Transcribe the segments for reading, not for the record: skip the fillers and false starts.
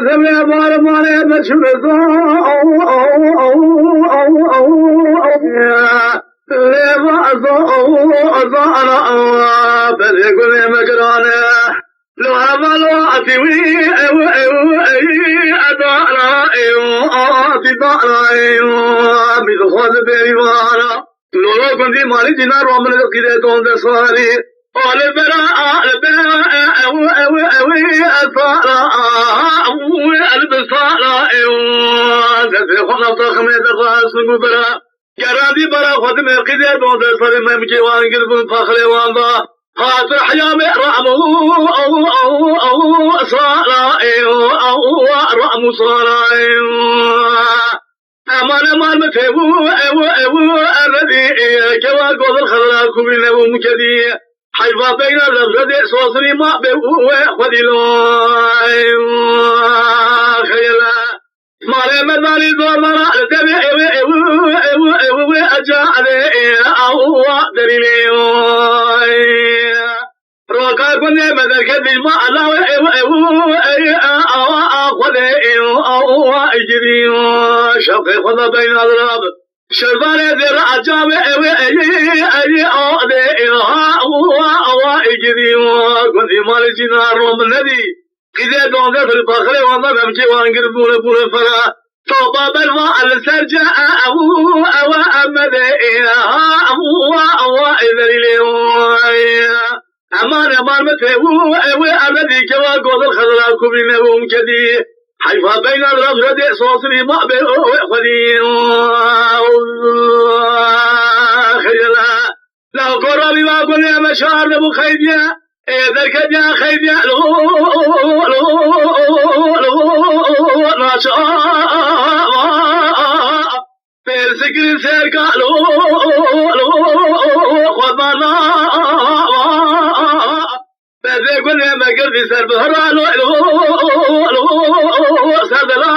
سمع بار ماله بشمسه لما أصانا فليكن مكرانه لو عملوا أتوي أدانا أتدانا بدخل بيوانا لو كنت مالي جنا رومن كده تون دسالي أول برا أصانا البصانا تفخنا تخمة تخاص برا جرادي برا خدم كده تون دسالي ما مجيوان قلبن فخر وانضا خاطر حيامي رعمو صلاة رعمو صلاة أمان متهو الذي جوا قول الخلاق من أبو مكدي حيفا بين الرفض صوصني ما بهو خدلو خيلا مالي مدالي دور مرا تبي أجعل أو دليلي روكا كوني مدر كدي ما الله خذي أو أجري شوقي خذ بين الراب شرباني ذر أجاب أو أجري كنت مال جنار روم النبي إذا دونك في البخل وما بمشي وانقر بول فرا توبا بالماء السرجة أو أمدي أو إذا أمان متهو الذي جوا قول الخضراء كبرنا ومكدي حيفا بين الرفض صوصني ما بهو خدي خيلا لو قرابي ما قلنا مشار نبو خيديا ذلك جاء خيديا ناشا في السكر سيركا خضنا فذكر ما قلت سربهرا سربلا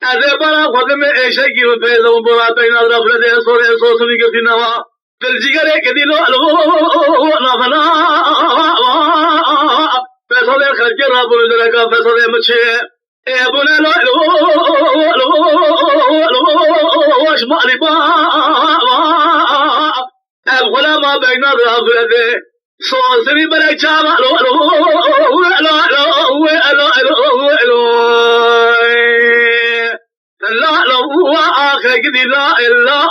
هذا برا خدم شيء وفيذ وبراتين الرفلة صوصني في نوا بالجيرة كذي نفنا فصل الخرج رب الجلك فصل مشي ابونا واش مالبا أبغى ما بين الرافلة صوصني برا شاما لا هو آخر كذي لا إلا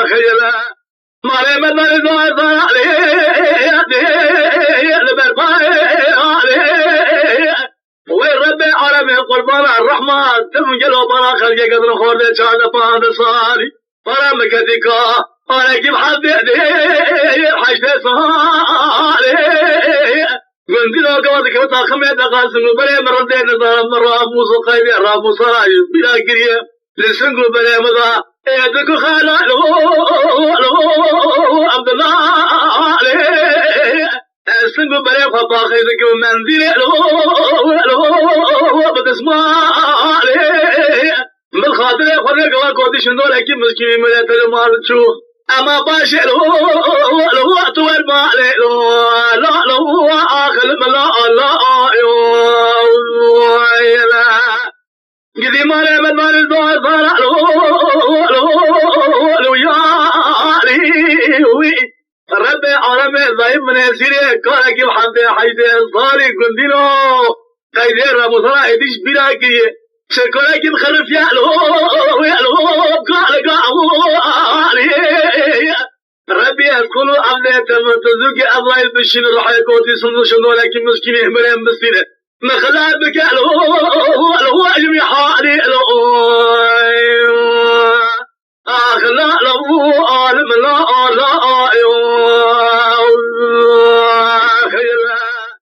خيلا ما لي من الدعاء عليه وربي عالمي قربان الرحمن تمجلو برا خلقي قدر خورده شاده فاند صاري برا مكدكا انا كيف حبيبي حشده صاري قندلو قوات كبتا خميت قاسم بلي مردين نظام رابوس قيبي رابوس راي بلا قريه لسنقل بلي مضا ايدك خالا عبد الله عليه السنقل بلي خطا خيدك ومنزلي بتسمع عليه بالخاطر خذك وكودي شندو لكن مسكين مليت المال تشوف اما باشي لو طول بالي لا هو اخر لا قدي مالي من مال الدعاء صار لو يا ربي عرمي ضيب من سيري كارك الحمد حيث صاري كندينو قيدير رمضان ايديش بلا كيه شكرك مخرف يا لو قال ربي أذكر عملية تزوجي الله يبشر روح يقوتي صندو شنو لكن مسكين مريم مسكينة ما خلات بك هو أجمي حالي